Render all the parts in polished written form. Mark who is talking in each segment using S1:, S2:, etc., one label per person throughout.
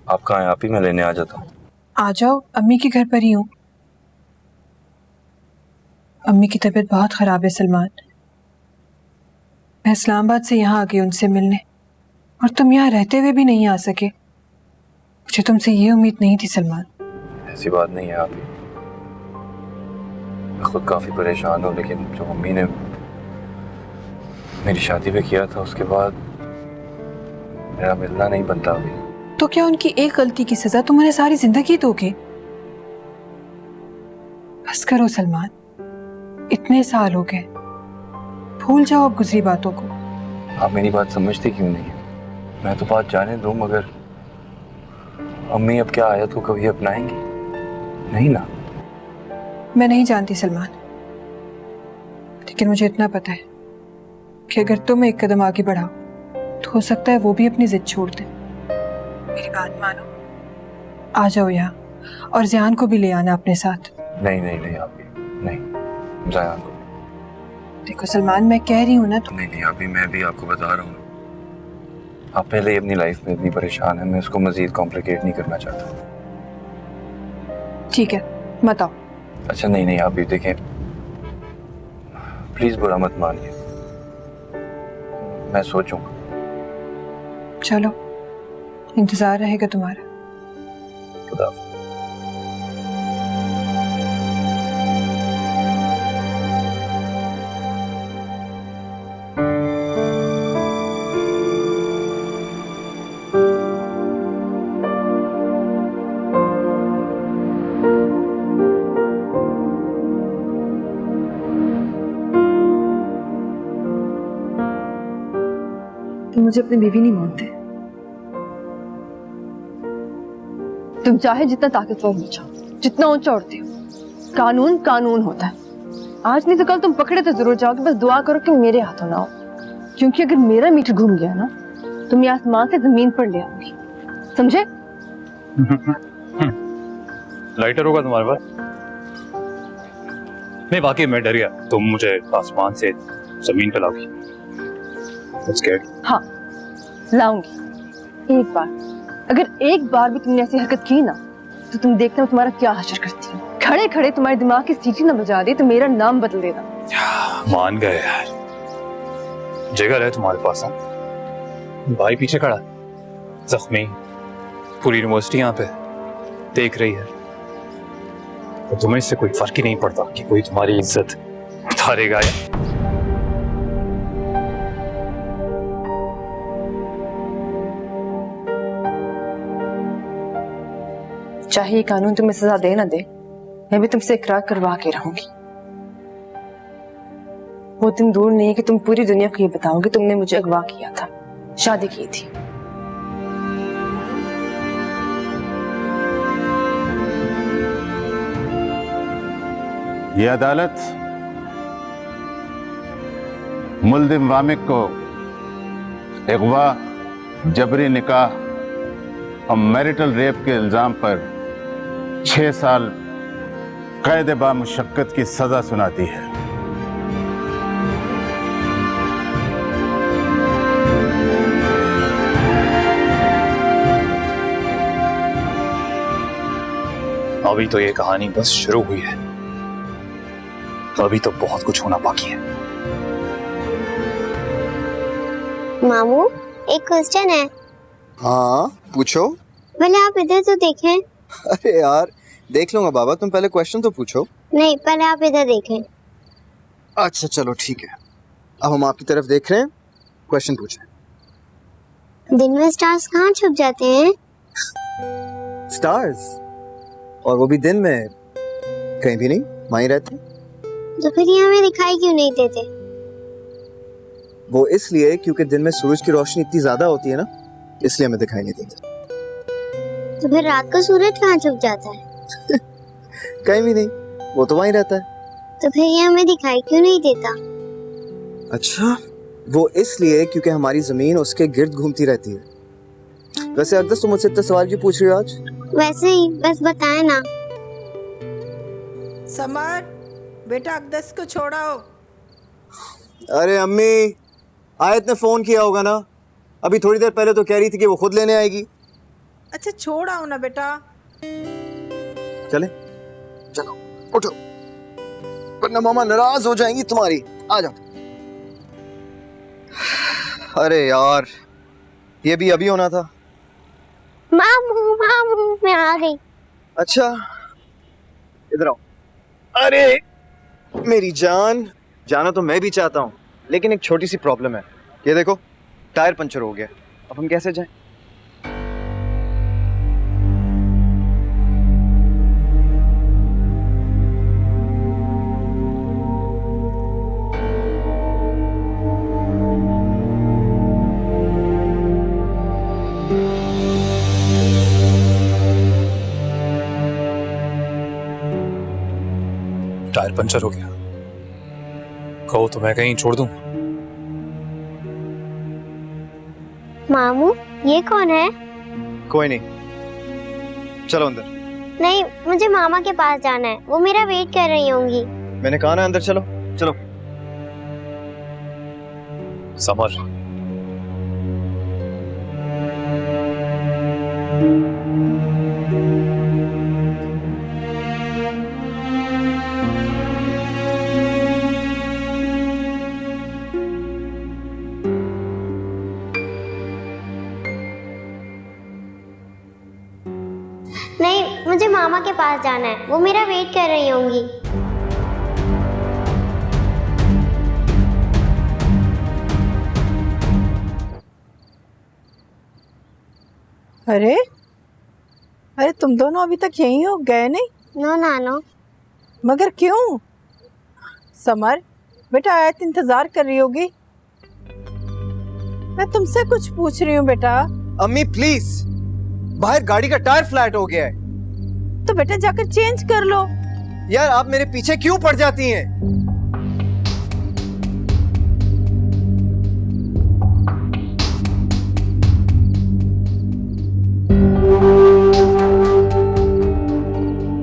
S1: आप कहाँ हैं? आप ही मैं लेने आ जाता हूँ।
S2: आ जाओ, अम्मी के घर पर ही हूँ। अम्मी की तबीयत बहुत खराब है सलमान। मैं इस्लामाबाद से यहाँ आ गई उनसे मिलने, और तुम यहाँ रहते हुए भी नहीं आ सके। मुझे तुमसे ये उम्मीद नहीं थी सलमान।
S1: ऐसी बात नहीं है आप ही, मैं खुद काफ़ी परेशान हूँ, लेकिन जो मम्मी ने मेरी शादी पे किया था उसके बाद मेरा मिलना नहीं बनता अभी।
S2: तो क्या उनकी एक गलती की सजा तुम उन्हें सारी जिंदगी दोगे? बस करो सलमान, इतने साल हो गए, भूल जाओ अब गुजरी बातों को।
S1: आप मेरी बात समझती क्यों नहीं? मैं तो बात जाने दूं, मगर अम्मी अब क्या आयत को कभी अपनाएंगी? नहीं ना।
S2: मैं नहीं जानती सलमान, लेकिन मुझे इतना पता है कि अगर तुम एक कदम आगे बढ़ाओ तो हो सकता है वो भी अपनी जिद छोड़ दे। मेरी बात मानो, आ जाओ यहाँ, और ज़ियान को भी ले आना अपने साथ।
S1: नहीं नहीं नहीं आप ही, नहीं, ज़ियान को।
S2: देखो सलमान, मैं कह रही हूँ ना तो।
S1: नहीं नहीं अभी मैं भी आपको बता रहा हूँ, आप पहले ही अपनी लाइफ में इतनी परेशान है, मैं इसको मजीद कॉम्प्लिकेट नहीं करना चाहता।
S2: ठीक है, मत आओ।
S1: अच्छा नहीं नहीं आप भी देखें, प्लीज बुरा मत मानिए, मैं सोचूंगा।
S2: चलो, इंतजार रहेगा तुम्हारा।
S1: खुदा हाफ़िज़।
S3: तुम मुझे अपनी बीवी नहीं मानते। तुम चाहे जितना ताकतवर हो जाओ, जितना ऊंचा उड़ते हो, कानून कानून होता है। आज नहीं तो कल तुम पकड़े तो जरूर जाओगे। बस दुआ करो कि मेरे हाथों ना हो, क्योंकि अगर मेरा मीटर घूम गया ना तो मैं आसमान से जमीन पर ले आऊंगी, समझे?
S4: लाइटर होगा तुम्हारे पास? नहीं वाकई मैं डर गया, तुम मुझे आसमान से जमीन पे लाओगी।
S3: हाँ लाऊंगी। एक बार, अगर एक बार भी तुमने ऐसी हरकत की ना तो तुम देखना मैं तुम्हारा क्या हश्र करती हूँ। खड़े खड़े तुम्हारे दिमाग की सीटी ना बजा दी तो मेरा नाम बदल देना।
S4: मान गए यार, जगह है तुम्हारे पास। हाँ भाई पीछे खड़ा जख्मी, पूरी यूनिवर्सिटी यहाँ पे देख रही है, तो तुम्हें इससे कोई फर्क ही नहीं पड़ता कि कोई तुम्हारी इज्जत उतारेगा या
S3: चाहे ये कानून तुम्हें सजा दे ना दे, मैं भी तुमसे इकरार करवा के रहूंगी। वो दिन दूर नहीं है कि तुम पूरी दुनिया को ये बताओगे तुमने मुझे अगवा किया था, शादी की थी।
S5: ये अदालत मुल्जिम वामिक को अगवा, जबरी निकाह और मैरिटल रेप के इल्जाम पर 6 साल कैद बामुशक्कत की सजा सुनाती है।
S4: अभी तो ये कहानी बस शुरू हुई है, अभी तो बहुत कुछ होना बाकी है।
S6: मामू, एक क्वेश्चन है।
S7: हाँ पूछो।
S6: पहले आप इधर तो देखें।
S7: अरे यार देख लूंगा बाबा, तुम पहले क्वेश्चन तो पूछो।
S6: नहीं, पहले आप इधर देखें।
S7: अच्छा चलो ठीक है, अब हम आपकी तरफ देख रहे हैं, क्वेश्चन पूछें।
S6: दिन में स्टार्स कहाँ छुप जाते हैं?
S7: स्टार्स? और वो भी दिन में? कहीं भी नहीं, वहीं रहते।
S6: तो फिर ये हमें दिखाई क्यों नहीं देते?
S7: वो इसलिए क्योंकि दिन में सूरज की रोशनी इतनी ज्यादा होती है ना, इसलिए हमें दिखाई नहीं देता।
S6: तो फिर रात को सूरज कहाँ छुप जाता है?
S7: कहीं भी नहीं, वो तो वहीं रहता है।
S6: तो फिर ये हमें दिखाई क्यों नहीं देता?
S7: अच्छा, वो इसलिए क्योंकि हमारी जमीन उसके गिर्द घूमती रहती है। वैसे अकदस तुम मुझसे इतना सवाल क्यों पूछ रही हो आज?
S6: वैसे ही, बस बताएं ना।
S8: समर, बेटा अकदस को छोड़ाओ।
S7: अरे अम्मी, आयत ने फोन किया होगा ना, अभी थोड़ी देर पहले तो कह रही थी कि वो खुद लेने आएगी।
S8: अच्छा छोड़ आओ ना बेटा।
S7: चले, चलो उठो, वरना मामा नाराज हो जाएंगी तुम्हारी। आ जाओ। अरे यार, ये भी अभी होना था।
S6: मामू मामू मैं आ गई।
S7: अच्छा, इधर आओ। अरे मेरी जान, जाना तो मैं भी चाहता हूँ, लेकिन एक छोटी सी प्रॉब्लम है। ये देखो, टायर पंचर हो गया। अब हम कैसे जाएं?
S4: टायर पंचर हो गया, कहो तो मैं कहीं छोड़ दूं?
S6: मामू ये कौन है?
S7: कोई नहीं, चलो अंदर।
S6: नहीं, मुझे मामा के पास जाना है, वो मेरा वेट कर रही होंगी।
S7: मैंने कहा ना अंदर चलो। चलो।
S4: समर,
S6: नहीं, मुझे मामा के पास जाना है, वो मेरा वेट कर रही होंगी।
S8: अरे अरे तुम दोनों अभी तक यहीं हो, गए नहीं?
S6: नो नानो।
S8: मगर क्यों? समर बेटा आयत इंतजार कर रही होगी। मैं तुमसे कुछ पूछ रही हूँ बेटा।
S7: अम्मी प्लीज, बाहर गाड़ी का टायर फ्लैट हो गया है।
S8: तो बेटा जाकर चेंज कर लो।
S7: यार आप मेरे पीछे क्यों पड़ जाती हैं?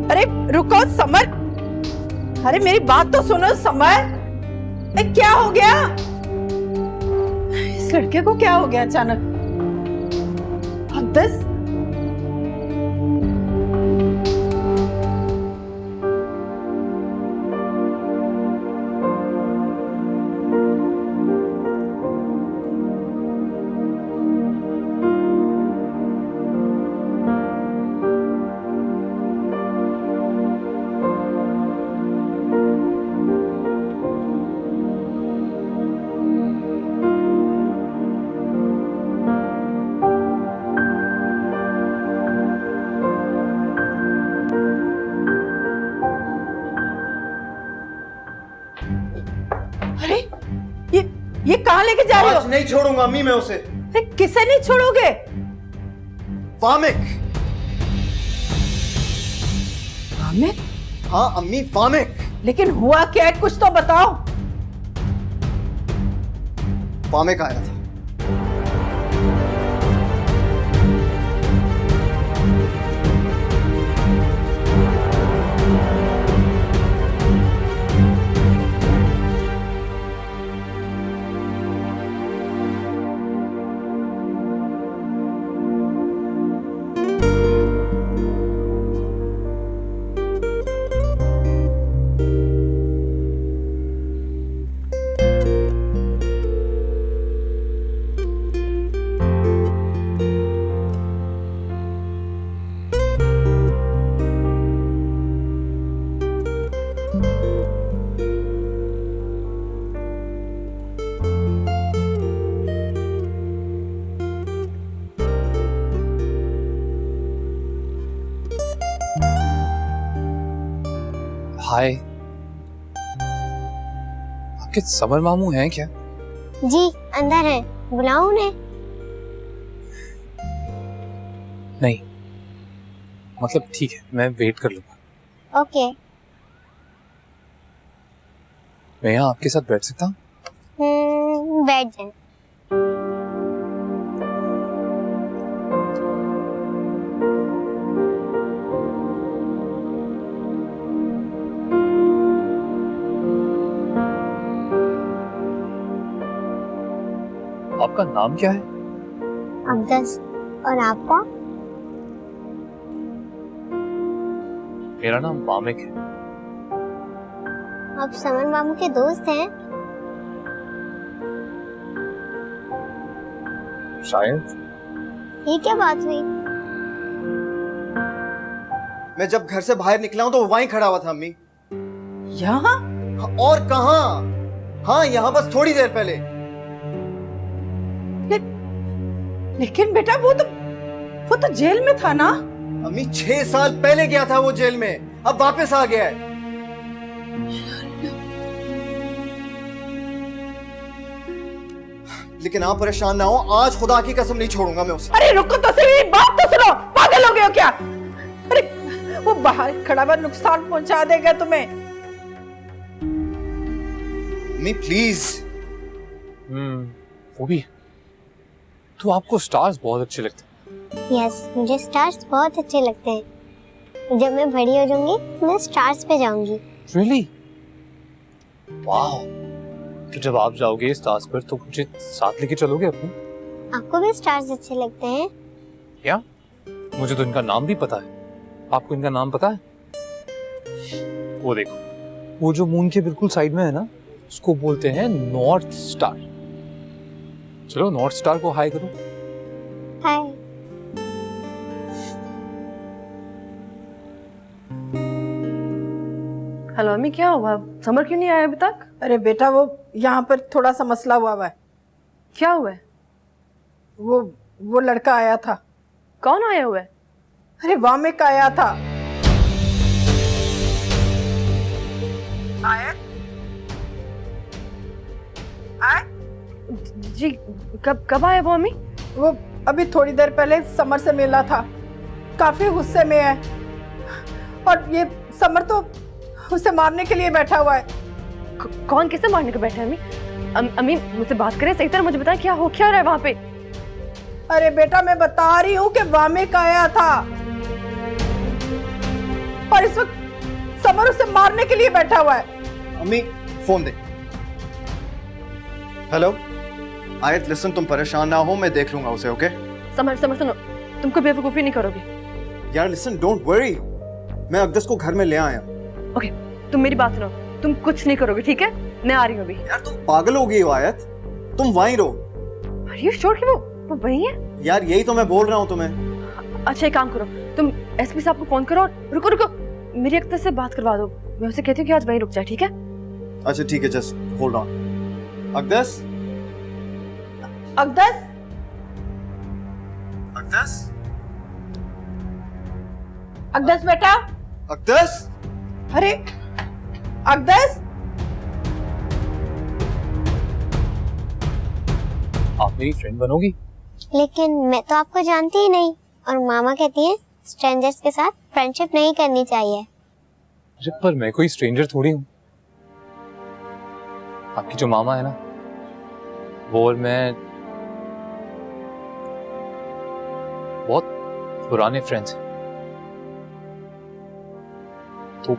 S8: अरे रुको समर, अरे मेरी बात तो सुनो समर। क्या हो गया? इस लड़के को क्या हो गया अचानक? अब्दस, ये कहाँ लेके जा रहे हो?
S7: आज नहीं छोड़ूंगा अम्मी मैं उसे।
S8: अरे किसे नहीं छोड़ोगे?
S7: वामिक।
S8: वामिक?
S7: हाँ अम्मी, वामिक।
S8: लेकिन हुआ क्या है, कुछ तो बताओ।
S7: वामिक आया था।
S4: हाय, आपके समर मामू हैं क्या?
S6: जी अंदर है, बुलाऊं उन्हें?
S4: नहीं, मतलब ठीक है, मैं वेट कर लूंगा।
S6: ओके।
S4: मैं यहाँ आपके साथ बैठ सकता हूँ?
S6: बैठ जाए।
S4: आपका नाम क्या है?
S6: अब्दस। और आपका?
S4: मेरा नाम वामिक है।
S6: आप समर मामू के दोस्त हैं?
S4: शायद।
S6: ये क्या बात हुई?
S7: मैं जब घर से बाहर निकला हूं तो वो वहीं खड़ा हुआ था अम्मी।
S8: यहाँ?
S7: और कहाँ? हाँ, यहाँ बस थोड़ी देर पहले।
S8: लेकिन बेटा वो तो जेल में था ना?
S7: अम्मी 6 साल पहले गया था वो जेल में, अब वापस आ गया है। लेकिन आप परेशान ना हो, आज खुदा की कसम नहीं छोड़ूंगा मैं उसे।
S8: अरे रुको तो सही, बात तो सुनो, पागल हो गए हो क्या? अरे वो बाहर खड़ा हुआ नुकसान पहुंचा देगा तुम्हें।
S7: अम्मी प्लीज।
S4: वो भी। तो आपको स्टार्स बहुत अच्छे लगते हैं?
S6: यस, मुझे स्टार्स बहुत अच्छे लगते हैं। जब मैं बड़ी हो जाऊंगी मैं स्टार्स पे जाऊंगी।
S4: Really? वाह। तो जब आप जाओगे स्टार्स पर तो मुझे साथ लेके चलोगे अपने?
S6: आपको भी स्टार्स अच्छे लगते हैं?
S4: क्या? मुझे तो इनका नाम भी पता है। आपको इनका नाम पता है? वो देखो, वो जो मून के बिल्कुल साइड में है ना, उसको बोलते हैं नॉर्थ स्टार। चलो नॉर्थ स्टार को हाय करो।
S6: हाय।
S3: हेलो अम्मी, क्या हुआ? समर क्यों नहीं आया अभी तक?
S8: अरे बेटा वो यहाँ पर थोड़ा सा मसला हुआ है।
S3: क्या हुआ है?
S8: वो लड़का आया था।
S3: कौन आया हुआ है?
S8: अरे वामिक आया था।
S3: जी कब आया वो अम्मी?
S8: वो अभी थोड़ी देर पहले समर से मिला था, काफी गुस्से में है और ये समर तो उसे मारने के लिए बैठा हुआ है।
S3: कौन किसे मारने को बैठा है अम्मी? अम्मी मुझसे बात करें, सही तरह मुझे बताएं क्या हो क्या रहा है वहाँ पे?
S8: अरे बेटा मैं बता रही हूँ कि वामिक आया था और इस वक्त समर उसे मारने के लिए बैठा हुआ है।
S7: अम्मी फोन दे। हेलो आयत, लिसन, तुम परेशान ना हो, मैं देख लूंगा उसे। ओके
S3: समर सुनो, तुमको बेवकूफी नहीं करोगे?
S7: यार लिसन, डोंट वरी, मैं अकदस को घर में ले आया।
S3: ओके, तुम मेरी बात सुनो, तुम कुछ नहीं करोगे, ठीक है? मैं आ रही हूँ अभी।
S7: यार तुम पागल हो गई हो आयत, तुम वहीं रहो।
S3: Are you sure कि वो वहीं है?
S7: यार यही तो मैं बोल रहा हूँ तुम्हें।
S3: अच्छा एक काम करो, तुम एसपी साहब को फोन करो और रुको मेरी अख्तर से बात करवा दो। मैं उसे कहती हूँ कि आज वहीं रुक जाए, ठीक है?
S7: अच्छा ठीक है, जस्ट होल्ड ऑन। अकदस
S8: अकदस
S7: अकदस
S8: अकदस बेटा,
S7: अकदस।
S8: अरे अकदस,
S4: आप मेरी फ्रेंड बनोगी?
S6: लेकिन मैं तो आपको जानती ही नहीं, और मामा कहती है स्ट्रेंजर्स के साथ फ्रेंडशिप नहीं करनी चाहिए।
S4: अरे पर मैं कोई स्ट्रेंजर थोड़ी हूँ। आपकी जो मामा है ना, वो और मैं बहुत पुराने फ्रेंड्स हैं। तो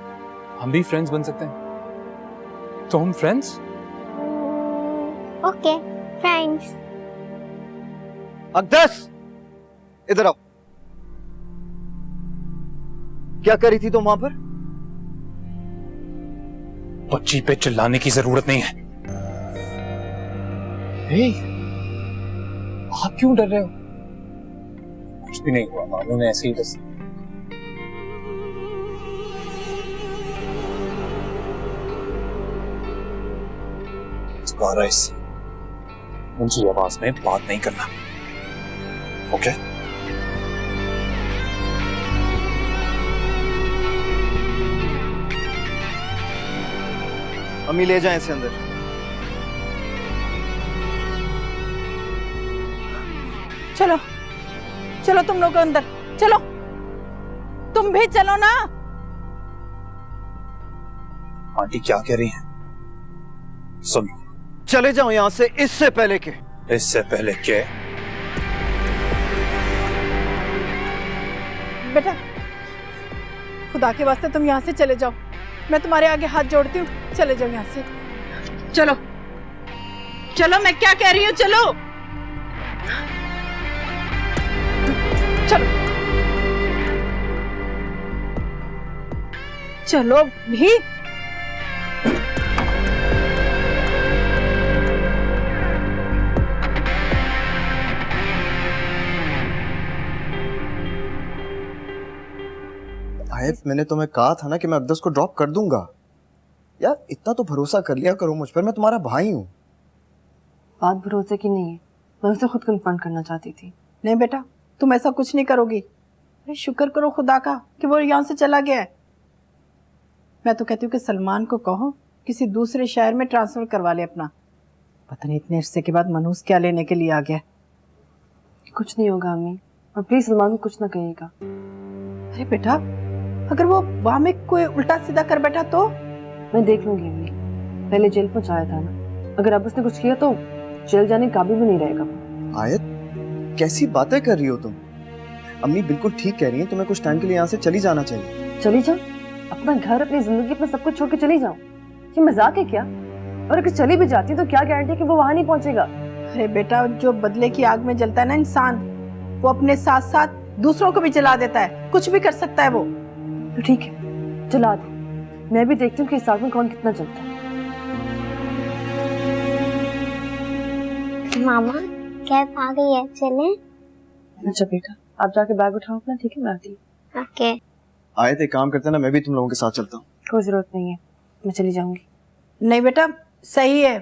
S4: हम भी फ्रेंड्स बन सकते हैं। तो हम फ्रेंड्स?
S6: Okay friends.
S7: अकदस इधर आओ। क्या करी थी तुम वहां पर?
S4: बच्ची पे चिल्लाने की जरूरत नहीं है। हे, आप क्यों डर रहे हो? कुछ भी नहीं हुआ, मामू ने ऐसे ही बस। ऊंची आवाज में बात नहीं करना, ओके?
S7: अम्मी ले जाएं इसे अंदर।
S8: चलो चलो तुम लोग अंदर चलो, तुम भी चलो ना।
S4: आंटी क्या कह रही हैं? सुनो,
S7: चले जाओ यहां से इससे पहले के।
S4: इससे पहले क्या?
S8: बेटा खुदा के वास्ते तुम यहाँ से चले जाओ, मैं तुम्हारे आगे हाथ जोड़ती हूँ, चले जाओ यहाँ से। चलो चलो, मैं क्या कह रही हूँ, चलो चलो। चलो भी।
S7: आयत, मैंने तुम्हें कहा था ना कि मैं अब्दस को ड्रॉप कर दूंगा। यार इतना तो भरोसा कर लिया करो मुझ पर, मैं तुम्हारा भाई हूँ।
S3: बात भरोसे की नहीं है, मैं उसे खुद कन्फर्म करना चाहती थी।
S8: नहीं बेटा, तुम ऐसा कुछ नहीं करोगी। अरे शुक्र करो खुदा का कि वो यहाँ से चला गया है। मैं तो कहती हूँ कि सलमान को कहो किसी दूसरे शहर में ट्रांसफर करवा ले अपना। पता नहीं इतने अरसे के बाद मनूस क्या लेने के लिए आ गया।
S3: कुछ नहीं होगा अम्मी, और प्लीज सलमान को कुछ ना कहिएगा।
S8: अरे बेटा, अगर वो वहां में कोई उल्टा सीधा कर बैठा तो?
S3: मैं देख लूंगी अम्मी, पहले जेल पहुंचाया था ना, अगर अब उसने कुछ किया तो जेल जाने के काबिल भी नहीं रहेगा।
S7: आयत, कैसी बातें कर रही हो तुम? अम्मी बिल्कुल ठीक कह रही हैं, तुम्हें कुछ टाइम के लिए यहाँ से चली जाना चाहिए।
S3: चली जाओ? अपना घर, अपनी जिंदगी, अपना सब कुछ छोड़ के चली जाओ? ये मजाक है क्या? और अगर चली भी जाती तो क्या गारंटी कि वो वहां नहीं पहुंचेगा?
S8: अरे बेटा, जो बदले की आग में जलता है ना इंसान, वो अपने साथ साथ दूसरों को भी जला देता है। कुछ भी कर सकता है वो।
S3: तो ठीक है, जला दो, मैं भी देखती हूँ कि इस आग में कौन कितना जलता है।
S6: मामा कैब आ गई है, चलें?
S3: अच्छा बेटा, आप जाके बैग उठाओ अपना, ठीक है? मैं आती हूँ।
S6: ओके।
S7: आयत, एक काम करते हैं ना, मैं भी तुम लोगों के साथ चलता हूँ।
S3: कोई जरूरत नहीं है, मैं चली जाऊंगी।
S8: नहीं बेटा, सही है,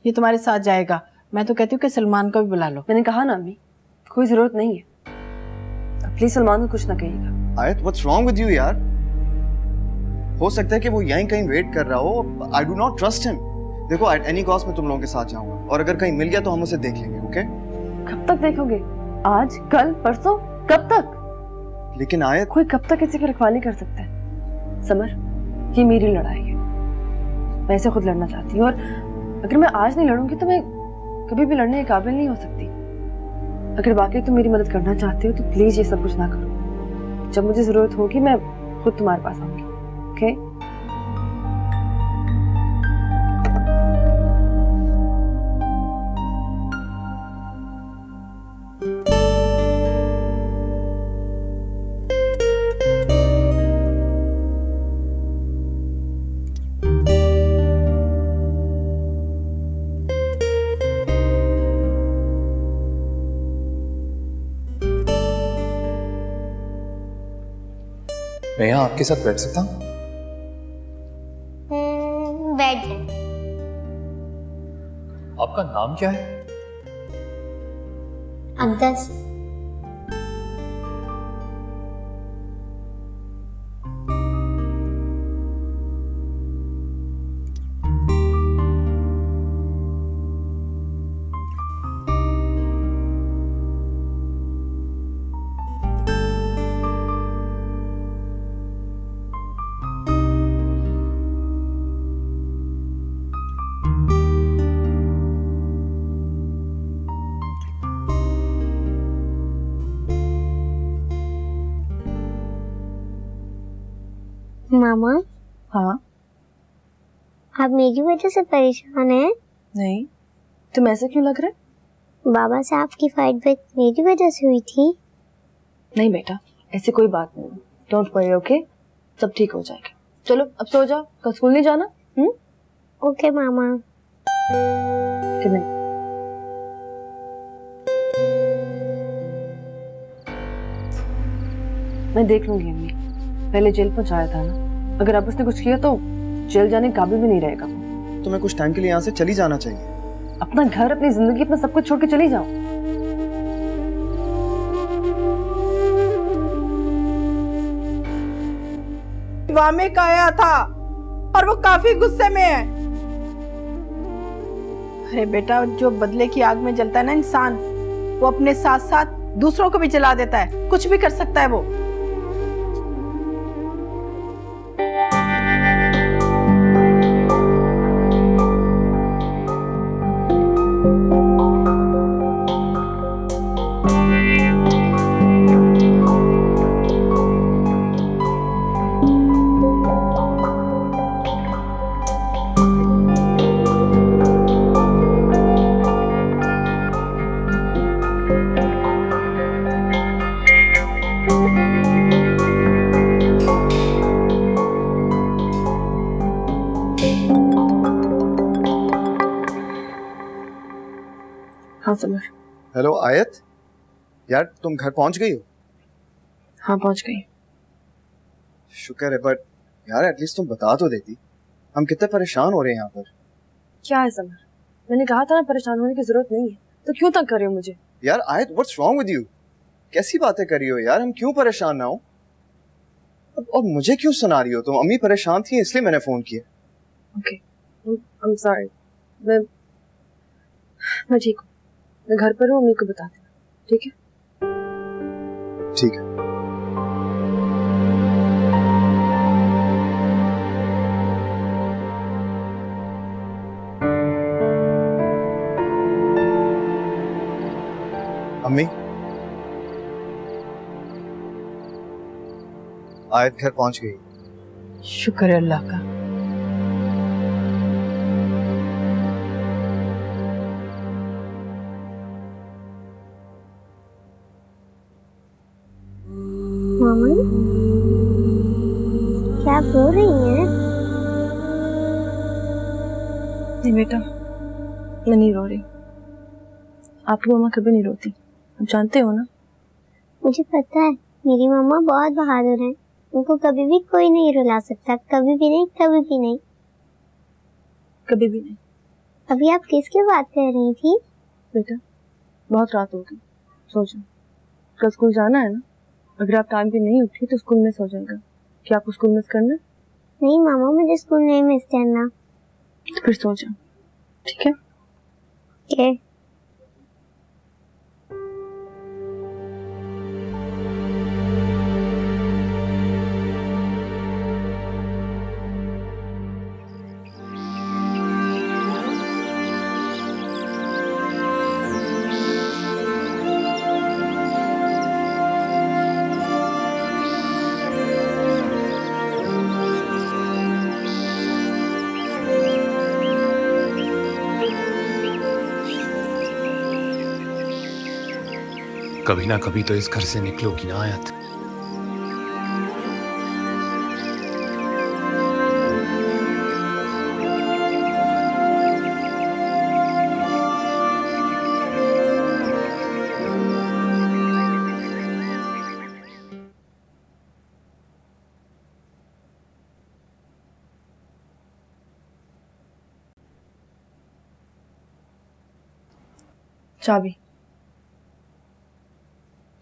S8: ये तुम्हारे साथ जाएगा। मैं तो कहती हूँ कि सलमान को भी बुला लो।
S3: मैंने कहा ना अम्मी, कोई जरूरत नहीं है। प्लीज सलमान को कुछ ना कहिएगा।
S7: आयत, व्हाट्स रॉन्ग विद यू यार? हो सकता है कि वो यहीं कहीं वेट कर रहा हो। I do not trust him. देखो, एट एनी कॉस्ट मैं तुम लोगों के साथ जाऊंगा, और अगर कहीं मिल गया तो हम उसे देख लेंगे। ओके?
S3: कब तक देखोगे? आज, कल, परसों, कब तक?
S7: लेकिन आयत,
S3: कोई कब तक किसी की रखवाली कर सकता है? समर, ये मेरी लड़ाई है, मैं इसे खुद लड़ना चाहती हूँ, और अगर मैं आज नहीं लड़ूंगी तो मैं कभी भी लड़ने के काबिल नहीं हो सकती। अगर वाकई तुम मेरी मदद करना चाहते हो तो प्लीज ये सब कुछ ना करो। जब मुझे जरूरत होगी मैं खुद तुम्हारे पास आऊंगी। ओके?
S4: मैं यहाँ आपके साथ बैठ सकता हूँ?
S6: बैठ जाए।
S4: आपका नाम क्या है?
S6: अब्दस। मामा,
S3: हाँ?
S6: आप मेरी वजह से परेशान हैं?
S3: नहीं, तुम ऐसे क्यों लग रहा है?
S6: बाबा से आपकी फाइट बैक मेरी वजह से हुई थी।
S3: नहीं बेटा, ऐसी कोई बात नहीं। Don't worry, okay? सब ठीक हो जाएगा। चलो अब सो जाओ, कल स्कूल नहीं जाना।
S6: ओके मामा।
S3: Good night. मैं देख लूंगी अम्मी, पहले जेल पहुंचाया था ना, अगर अब उसने कुछ किया तो जेल जाने के काबिल भी नहीं रहेगा।
S7: तुम्हें कुछ टाइम के लिए यहाँ से चली जाना चाहिए।
S3: अपना घर, अपनी जिंदगी, अपना सब कुछ छोड़ के चली जाओ।
S8: वामिक आया था और वो काफी गुस्से में है। अरे बेटा, जो बदले की आग में जलता है ना इंसान, वो अपने साथ साथ दूसरों को भी जला देता है। कुछ भी कर सकता है वो।
S2: हाँ समर।
S7: हेलो आयत, यार तुम घर पहुंच गई हो?
S2: हाँ पहुंच गई।
S7: शुक्र है, बट यार एटलीस्ट तुम बता तो देती। हम कितने परेशान हो रहे हैं यहाँ पर।
S3: क्या है समर, मैंने कहा था ना परेशान होने की जरूरत नहीं है, तो क्यों तंग कर रहे हो मुझे?
S7: यार आयत, व्हाट्स रॉन्ग विद यू? कैसी बातें कर रही हो यार, हम क्यों परेशान ना हो? और मुझे क्यों सुना रही हो तुम? अम्मी परेशान थी इसलिए मैंने फोन किया।
S3: Okay, I am sorry. मैं ठीक हूँ, मैं घर पर हूँ, अम्मी को बता देना, ठीक है?
S7: ठीक है। अम्मी, आयत घर पहुंच गई।
S8: शुक्र है अल्लाह का।
S6: मामा क्या बोल रही हैं?
S3: नहीं बेटा, मैं नहीं रो रही। आपकी मम्मा कभी नहीं रोती, आप जानते हो ना।
S6: मुझे पता है, मेरी मम्मा बहुत बहादुर है। उनको कभी भी कोई नहीं रुला सकता, कभी भी नहीं, कभी भी नहीं।
S3: कभी भी नहीं।
S6: अभी आप किसकी बात कर रही थी?
S3: बेटा बहुत रात हो गई, सो जाओ, कल स्कूल जाना है ना। अगर आप टाइम पे नहीं उठी तो स्कूल मिस हो जाएगा। क्या आपको स्कूल मिस करना है?
S6: नहीं मामा, मुझे स्कूल नहीं मिस करना।
S3: तो फिर सो जाओ, ठीक है?
S6: ओके।
S9: कभी ना कभी तो इस घर से निकलोगी ना आयत।
S3: चाबी,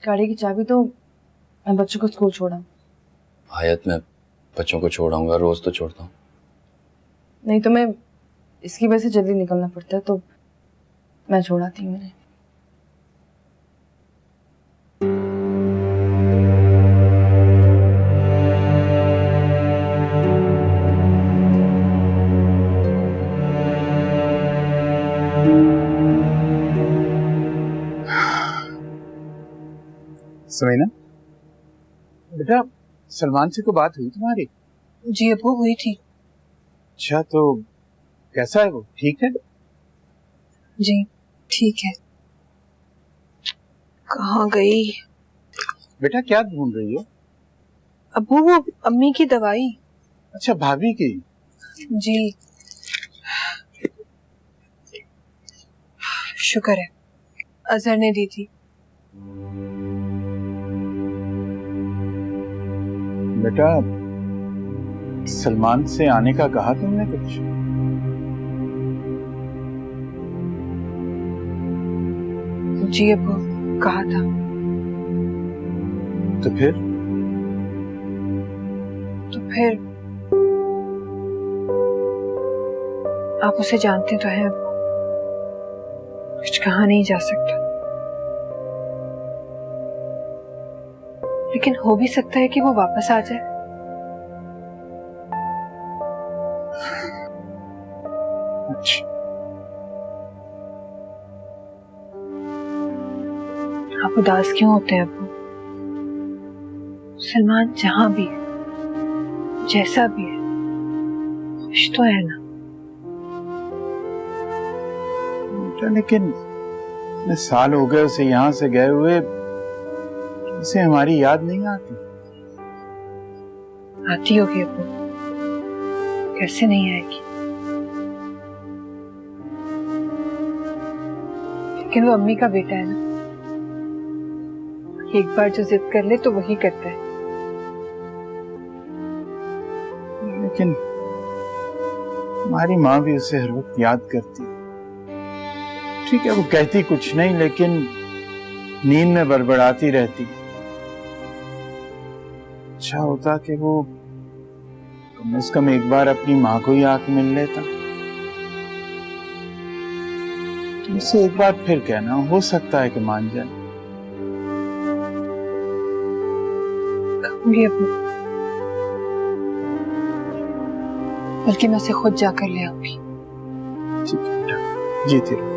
S3: गाड़ी की चाबी तो मैं बच्चों को स्कूल छोड़ा।
S1: आयत, मैं बच्चों को छोड़ाऊंगा, रोज तो छोड़ता हूँ।
S3: नहीं तो मैं इसकी वजह से जल्दी निकलना पड़ता है, तो मैं छोड़ाती हूँ मैंने।
S10: सुमैना बेटा, सलमान से को बात हुई तुम्हारी?
S2: जी अबू, हुई थी।
S10: अच्छा, तो कैसा है वो? ठीक है?
S2: जी ठीक है। कहाँ गई?
S10: बेटा क्या ढूंढ रही हो?
S2: अबू वो अम्मी की दवाई।
S10: अच्छा, भाभी की?
S2: जी शुक्र है, अजहर ने दी थी।
S10: बेटा सलमान से आने का कहा तुमने कुछ?
S2: जी अबू, कहा था।
S10: तो
S2: फिर आप उसे जानते तो हैं अबू, कुछ कहा नहीं जा सकता। लेकिन हो भी सकता है कि वो वापस आ जाए।
S10: अच्छा,
S2: आप उदास क्यों होते हैं अबू? सलमान जहां भी है, जैसा भी है, खुश तो है ना?
S10: बेटा लेकिन इतने साल हो गए उसे यहाँ से गए हुए, इसे हमारी याद नहीं आती?
S2: आती होगी अबू, कैसे नहीं आएगी? लेकिन वो अम्मी का बेटा है ना, एक बार जो जिद कर ले तो वही करता है।
S10: लेकिन हमारी माँ भी उसे हर वक्त याद करती। ठीक है, वो कहती कुछ नहीं लेकिन नींद में बड़बड़ाती रहती। अच्छा होता कि वो कम से कम एक बार अपनी माँ को ही आके मिल लेता। तुमसे एक बार फिर कहना, हो सकता है कि मान जाए।
S2: कहूंगी अपनी, बल्कि मैं उसे खुद जाकर ले आऊंगी।
S10: ठीक है, जीती रहो।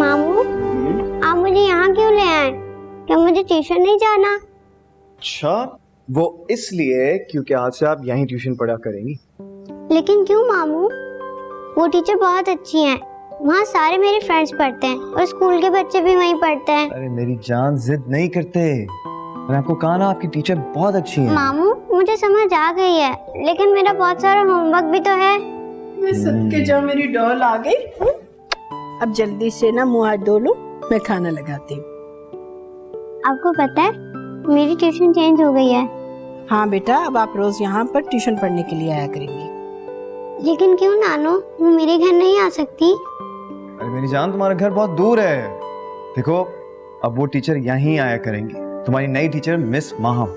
S6: मामू, आप मुझे यहाँ क्यों ले आए? क्या मुझे ट्यूशन नहीं जाना?
S7: अच्छा, वो इसलिए क्योंकि आज से आप यहीं ट्यूशन पढ़ा करेंगी।
S6: लेकिन क्यों मामू? वो टीचर बहुत अच्छी हैं। वहाँ सारे मेरे फ्रेंड्स पढ़ते हैं और स्कूल के बच्चे भी वहीं पढ़ते हैं।
S7: अरे मेरी जान, जिद नहीं करते। मैंने आपको कहा ना, आपकी टीचर बहुत अच्छी हैं।
S6: मामू, मुझे समझ आ गई है, लेकिन मेरा बहुत सारा होमवर्क भी तो है।
S8: सदके जाओ, मेरी डॉल आ गई। अब जल्दी से ना मुंह हाथ धो लो, मैं खाना लगाती हूँ।
S6: आपको पता है मेरी ट्यूशन चेंज हो गई है।
S8: हाँ बेटा, अब आप रोज यहाँ पर ट्यूशन पढ़ने के लिए आया करेंगी।
S6: लेकिन क्यों नानो, वो मेरे घर नहीं आ सकती?
S7: अरे मेरी जान, तुम्हारा घर बहुत दूर है। देखो, अब वो टीचर यहीं आया करेंगी, तुम्हारी नई टीचर मिस माहम।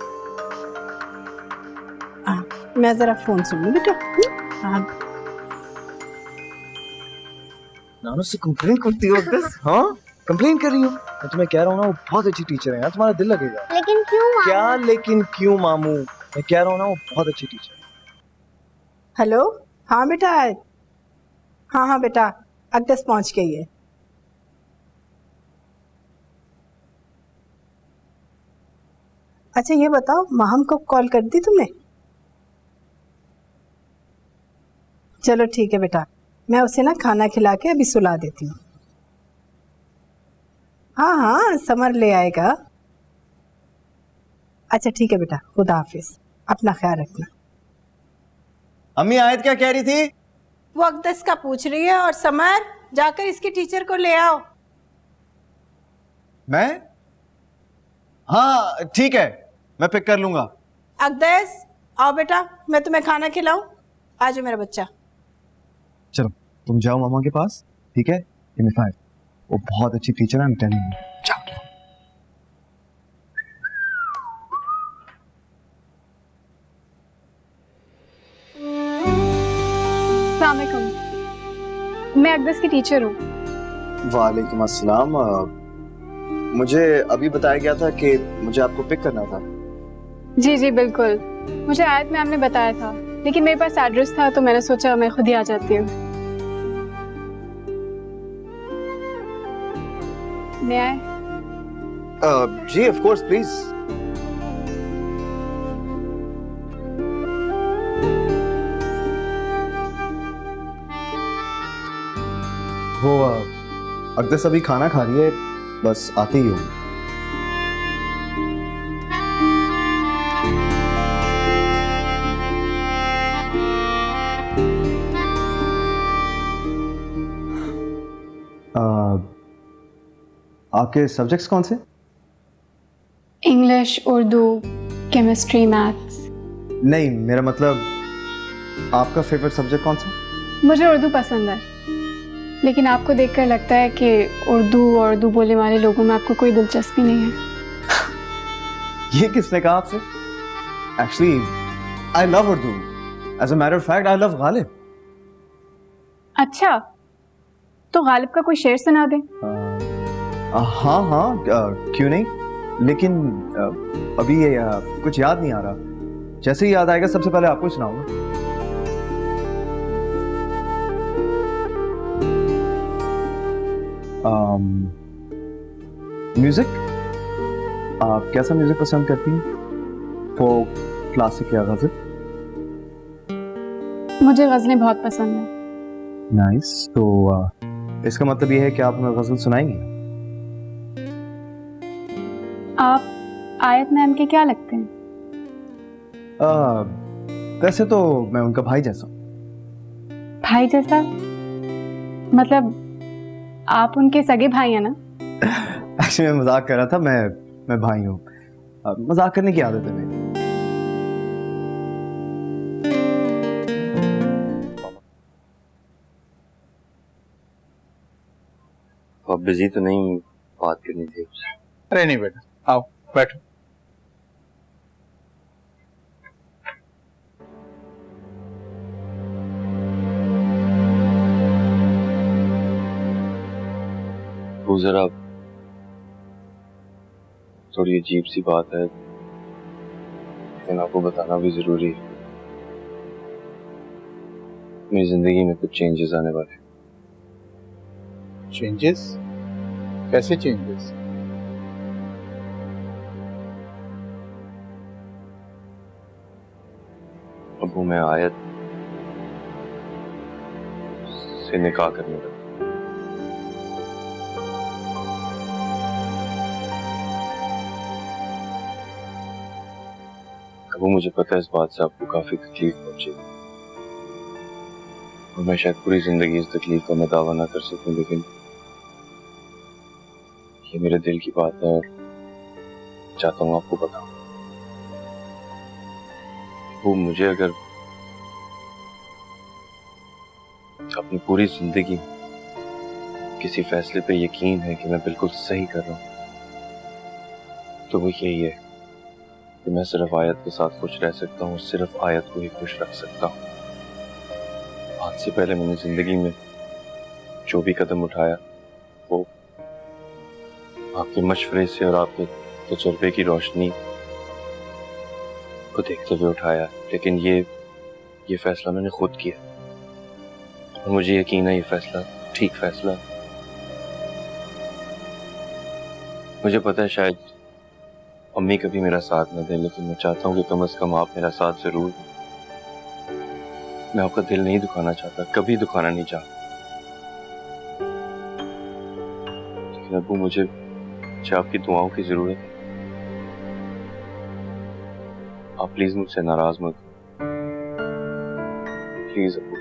S8: मैं जरा फोन सुन लूं बेटा। हाँ,
S7: नानो से कंप्लेन करती हो बस? हाँ, कंप्लेन कर रही हो? मैं तुम्हें कह रहा हूँ ना, वो बहुत अच्छी टीचर है यार, तुम्हारा दिल लगेगा।
S6: लेकिन क्यों मामू?
S7: क्या लेकिन क्यों मामू? मैं कह रहा हूँ ना, वो बहुत अच्छी टीचर है।
S8: हेलो। हाँ बेटा, हाँ बेटा, अगदस पहुंच गई है। अच्छा ये बताओ, माहम को कॉल कर दी तुमने? चलो ठीक है बेटा, मैं उसे ना खाना खिला के अभी सुला देती हूँ। हाँ, समर ले आएगा। अच्छा ठीक है बेटा, खुदा हाफिज, अपना ख्याल रखना।
S7: अम्मी आयत क्या कह रही थी?
S8: वो अगदस का पूछ रही है, और समर जाकर इसकी टीचर को ले आओ।
S7: मैं? हाँ ठीक है, मैं पिक कर लूंगा।
S8: अगदस आओ बेटा, मैं तुम्हें खाना खिलाऊं। आ जाओ मेरा बच्चा।
S7: चलो तुम जाओ मामा के पास, ठीक है? Give me 5। वो बहुत अच्छी टीचर है, आई एम टेलिंग यू। जाओ।
S11: अस्सलाम वालेकुम, मैं अगदस की टीचर हूँ।
S7: वालेकुम अस्सलाम। मुझे अभी बताया गया था कि मुझे आपको पिक करना था।
S11: जी जी बिल्कुल, मुझे आयत मैम ने बताया था, लेकिन मेरे पास एड्रेस था तो मैंने सोचा मैं खुद ही आ जाती हूँ। मैं आए?
S7: जी ऑफ कोर्स, प्लीज। वो अगदस अभी खाना खा रही है, बस आती ही हूँ। आपके सब्जेक्ट्स कौन से?
S11: English, Urdu, chemistry, maths.
S7: नहीं, मेरा मतलब आपका फेवरेट सब्जेक्ट कौन सा?
S11: मुझे उर्दू पसंद है, लेकिन आपको देखकर लगता है कि उर्दू और उर्दू बोलने वाले लोगों में आपको कोई दिलचस्पी नहीं है।
S7: ये किसने कहा आपसे? Actually I love Urdu. As a matter of fact, I love Ghalib.
S11: अच्छा, तो गालिब का कोई शेर सुना दे।
S7: हाँ हाँ, क्यों नहीं, लेकिन अभी ये कुछ याद नहीं आ रहा। जैसे ही याद आएगा सबसे पहले आपको सुनाऊंगा। म्यूजिक? आप कैसा म्यूजिक पसंद करती हैं? फोक, क्लासिक या गजल?
S11: मुझे गजलें बहुत पसंद हैं।
S7: नाइस। तो इसका मतलब ये है कि आप हमें गजल सुनाएंगी?
S11: आप आयत मैम के क्या लगते हैं?
S7: वैसे तो मैं उनका भाई जैसा हूँ।
S11: भाई जैसा मतलब आप उनके सगे भाई हैं ना?
S7: एक्चुअली मैं मजाक कर रहा था, मैं भाई हूँ। मजाक करने की आदत है मेरी।
S1: आप बिजी तो नहीं, बात करनी थी उससे।
S10: अरे नहीं बेटा, आओ बैठो।
S1: वो जरा थोड़ी अजीब सी बात है, लेकिन आपको बताना भी जरूरी है। मेरी जिंदगी में कुछ चेंजेस आने वाले हैं।
S10: चेंजेस? कैसे चेंजेस?
S1: अब वो मैं आयत से निकाह करने लगा। अब वो मुझे पता है इस बात से आपको काफी तकलीफ पहुंचेगी, और मैं शायद पूरी जिंदगी इस तकलीफ का मैं दावा ना कर सकूं, लेकिन ये मेरे दिल की बात है और चाहता हूँ आपको बताऊं। वो मुझे अगर अपनी पूरी जिंदगी किसी फैसले पे यकीन है कि मैं बिल्कुल सही कर रहा हूं, तो वो यही है कि मैं सिर्फ आयत के साथ खुश रह सकता हूँ, सिर्फ आयत को ही खुश रख सकता हूँ। आज से पहले मैंने जिंदगी में जो भी कदम उठाया वो आपके मशवरे से और आपके तजर्बे की रोशनी को देखते हुए उठाया, लेकिन ये फैसला मैंने खुद किया और मुझे यकीन है ये फैसला ठीक फैसला है। मुझे पता है शायद अम्मी कभी मेरा साथ न दे, लेकिन मैं चाहता हूँ कि कम से कम आप मेरा साथ जरूर। मैं आपका दिल नहीं दुखाना चाहता, कभी दुखाना नहीं चाहता, लेकिन अब्बू मुझे आपकी दुआओं की जरूरत है। आप प्लीज मुझसे नाराज मत हो, प्लीज अब्बू।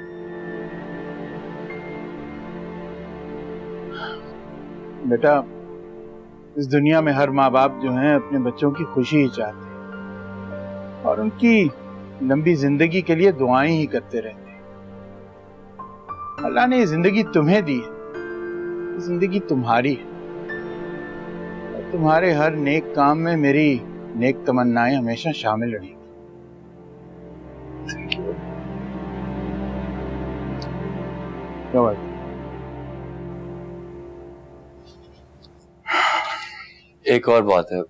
S10: बेटा, इस दुनिया में हर माँ बाप जो हैं अपने बच्चों की खुशी ही चाहते हैं और उनकी लंबी जिंदगी के लिए दुआएं ही करते रहते हैं। अल्लाह ने ये जिंदगी तुम्हें दी है, ये जिंदगी तुम्हारी है और तुम्हारे हर नेक काम में मेरी नेक तमन्नाएं हमेशा शामिल रहेंगी।
S1: एक और बात है,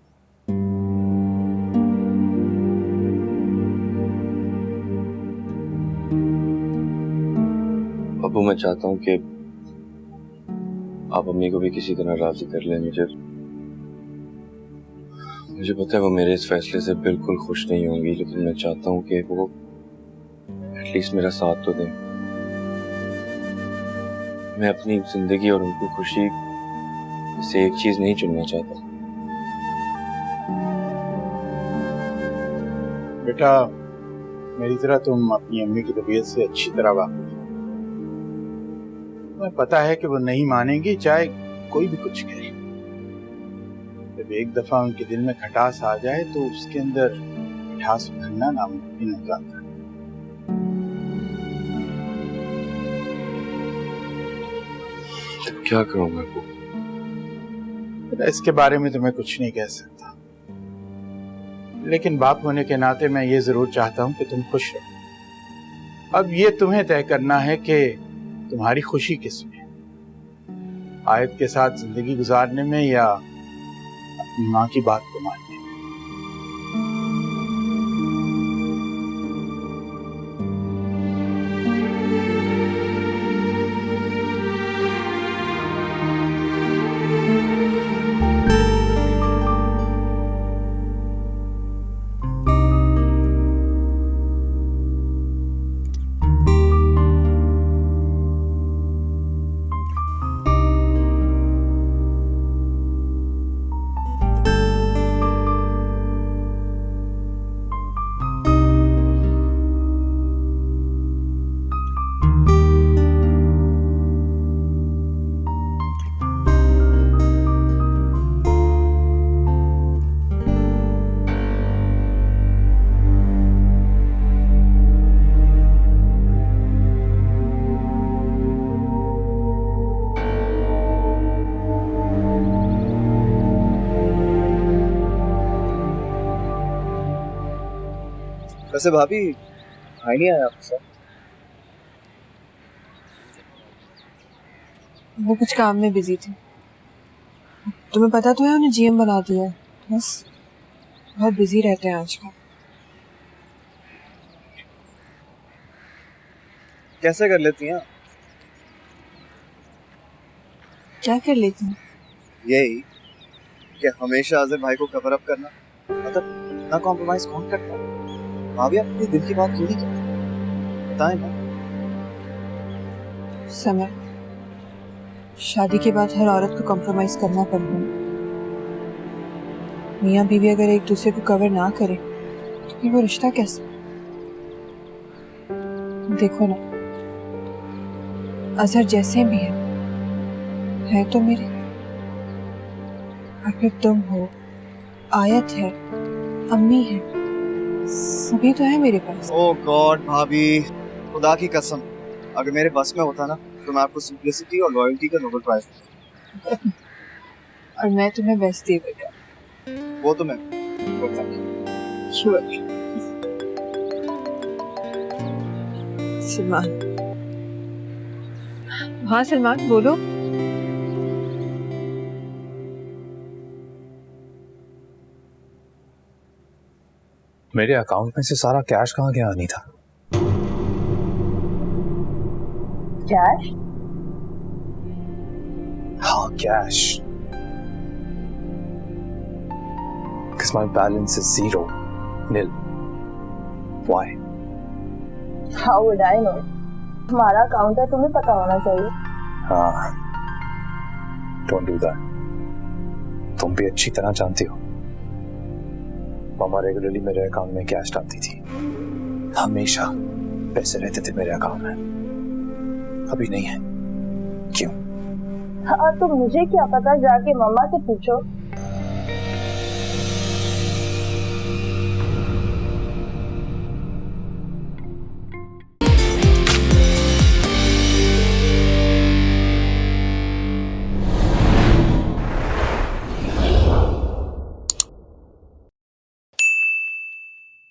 S1: अब्बू मैं चाहता हूँ कि आप अम्मी को भी किसी तरह राजी कर लें। मुझे पता है वो मेरे इस फैसले से बिल्कुल खुश नहीं होंगी, लेकिन मैं चाहता हूँ कि वो एटलीस्ट मेरा साथ तो दें। मैं अपनी जिंदगी और उनकी खुशी से एक चीज नहीं चुनना चाहता।
S10: बेटा, मेरी तरह तुम अपनी अम्मी की तबीयत से अच्छी तरह वाकिफ हो। तुम्हें पता है कि वो नहीं मानेंगी चाहे कोई भी कुछ कहे। जब एक दफा उनके दिल में खटास आ जाए तो उसके अंदर मिठास भरना नामुमकिन हो जाता है।
S1: क्या करूंगा वो?
S10: इसके बारे में तो मैं कुछ नहीं कह सकता, लेकिन बाप होने के नाते मैं ये जरूर चाहता हूं कि तुम खुश रहो। अब ये तुम्हें तय करना है कि तुम्हारी खुशी किसमें, आयत के साथ जिंदगी गुजारने में या अपनी माँ की बात को मानने में।
S7: वैसे भाभी भाई नहीं आया आपके साथ?
S2: वो कुछ काम में बिजी थी। तुम्हें पता तो है उन्हें जीएम बना दिया। बस बहुत बिजी रहते हैं आजकल।
S7: कैसे कर लेती हैं?
S2: क्या कर लेती हूँ?
S7: यही कि हमेशा आज़िर भाई को कवर अप करना। मतलब इतना कॉम्प्रोमाइज कौन करता है? भाभी आप अपने दिल की बात क्यों नहीं करती? बताएं ना।
S2: समय शादी के बाद हर औरत को कॉम्प्रोमाइज करना पड़ता है। मियाँ बीवी अगर एक दूसरे को कवर ना करे तो फिर वो रिश्ता कैसे? देखो ना, अजहर जैसे भी है तो मेरे। और फिर तुम हो, आयत है, अम्मी है, सभी तो है मेरे पास।
S7: ओह गॉड भाभी, खुदा की कसम अगर मेरे बस में होता ना तो मैं आपको सिंपलिसिटी और लॉयल्टी का नोबेल प्राइज देता।
S2: और मैं तुम्हें बेस्ट दे देगा।
S7: वो तो मैं
S2: सलमान। हाँ सलमान बोलो।
S4: मेरे अकाउंट में से सारा कैश कहाँ गया अनीता?
S3: कैश?
S4: हाँ cash. Because my balance is zero, nil. Why?
S3: How would I know? हमारा अकाउंट है, तुम्हें पता होना चाहिए।
S4: हाँ, don't do that. तुम भी अच्छी तरह जानती हो मामा रेगुलरली मेरे अकाउंट में कैश डालती थी। हमेशा पैसे रहते थे मेरे अकाउंट में। अभी नहीं है। क्यों?
S3: हाँ तो मुझे क्या पता, जाके मम्मा से पूछो।